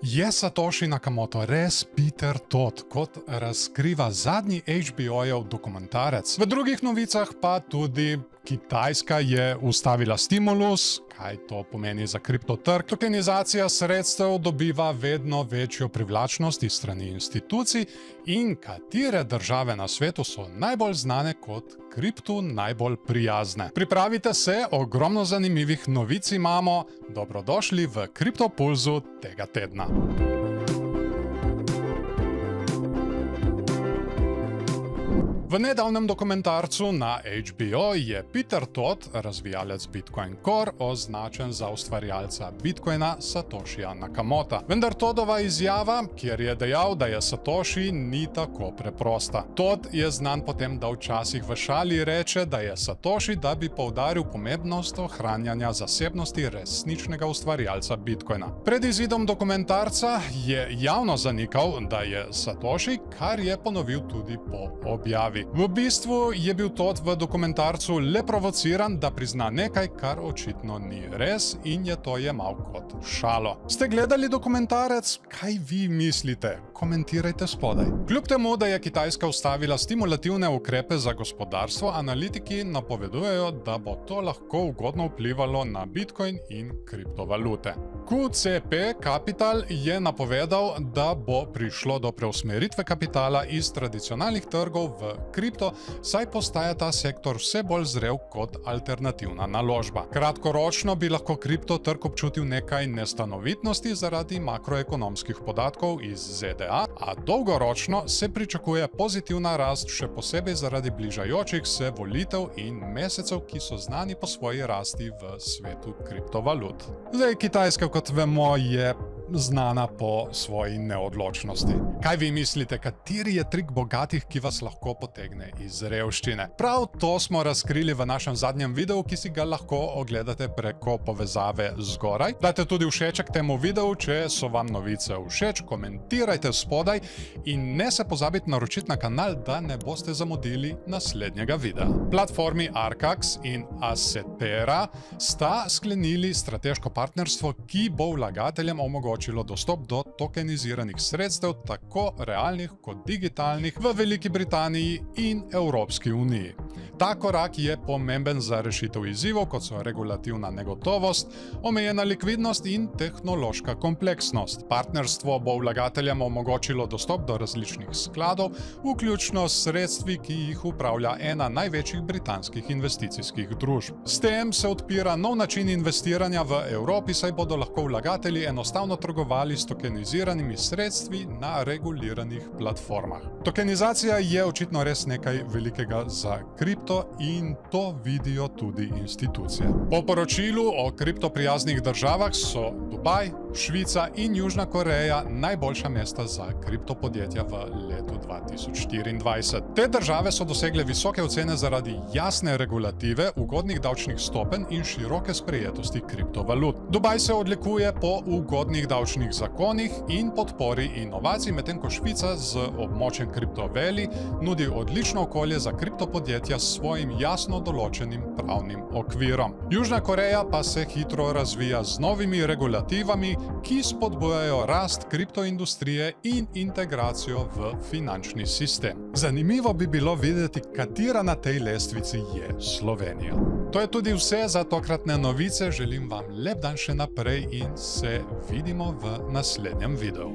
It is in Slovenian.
Je Satoshi Nakamoto res Peter Todd, kot razkriva zadnji HBO-jev dokumentarec? V drugih novicah pa tudi Kitajska je ustavila stimulus, kaj to pomeni za kriptotrg. Tokenizacija sredstev dobiva vedno večjo privlačnost iz strani institucij in katere države na svetu so najbolj znane kot kriptu najbolj prijazne. Pripravite se, ogromno zanimivih novic imamo. Dobrodošli v Kriptopulzu tega tedna. V nedavnem dokumentarcu na HBO je Peter Todd, razvijalec Bitcoin Core, označen za ustvarjalca Bitcoina Satoshija Nakamota. Vendar Toddova izjava, kjer je dejal, da je Satoshi, ni tako preprosta. Todd je znan po tem, da včasih v šali reče, da je Satoshi, da bi poudaril pomembnost ohranjanja zasebnosti resničnega ustvarjalca Bitcoina. Pred izidom dokumentarca je javno zanikal, da je Satoshi, kar je ponovil tudi po objavi. V bistvu je bil Todd v dokumentarcu le provociran, da prizna nekaj, kar očitno ni res, in je to jemal kot šalo. Ste gledali dokumentarec? Kaj vi mislite? Komentirajte spodaj. Kljub temu, da je Kitajska ustavila stimulativne ukrepe za gospodarstvo, analitiki napovedujejo, da bo to lahko ugodno vplivalo na Bitcoin in kriptovalute. QCP Capital je napovedal, da bo prišlo do preusmeritve kapitala iz tradicionalnih trgov v kripto, saj postaja ta sektor vse bolj zrel kot alternativna naložba. Kratkoročno bi lahko kriptotrg občutil nekaj nestanovitnosti zaradi makroekonomskih podatkov iz ZDA, a dolgoročno se pričakuje pozitivna rast, še posebej zaradi bližajočih se volitev in mesecev, ki so znani po svoji rasti v svetu kriptovalut. Zdaj, Kitajska, kot vemo, je znana po svoji neodločnosti. Kaj vi mislite, kateri je trik bogatih, ki vas lahko potegne iz revščine? Prav to smo razkrili v našem zadnjem videu, ki si ga lahko ogledate preko povezave zgoraj. Dajte tudi všeček temu videu, če so vam novice všeč, komentirajte spodaj in ne se pozabite naročiti na kanal, da ne boste zamudili naslednjega videa. Platformi Arcax in Asetera sta sklenili strateško partnerstvo, ki bo vlagateljem omogočilo dostop do tokeniziranih sredstev, tako realnih kot digitalnih, v Veliki Britaniji in Evropski uniji. Ta korak je pomemben za rešitev izzivov, kot so regulativna negotovost, omejena likvidnost in tehnološka kompleksnost. Partnerstvo bo vlagateljem omogočilo dostop do različnih skladov, vključno s sredstvi, ki jih upravlja ena največjih britanskih investicijskih družb. S tem se odpira nov način investiranja v Evropi, saj bodo lahko vlagatelji enostavno trgovali s tokeniziranimi sredstvi na reguliranih platformah. Tokenizacija je očitno res nekaj velikega za kripto in to vidijo tudi institucije. Po poročilu o kriptoprijaznih državah so Dubaj, Švica in Južna Koreja najboljša mesta za kriptopodjetja v letu 2024. Te države so dosegle visoke ocene zaradi jasne regulative, ugodnih davčnih stopenj in široke sprejetosti kriptovalut. Dubaj se odlikuje po ugodnih davčnih zakonih in podpori inovacij, medtem ko Švica z območjem Crypto Valley nudi odlično okolje za kriptopodjetja s svojim jasno določenim pravnim okvirom. Južna Koreja pa se hitro razvija z novimi regulativami, ki spodbujajo rast kriptoindustrije in integracijo v finančni sistem. Zanimivo bi bilo videti, katera na tej lestvici je Slovenija. To je tudi vse za tokratne novice. Želim vam lep dan še naprej in se vidimo v naslednjem videu.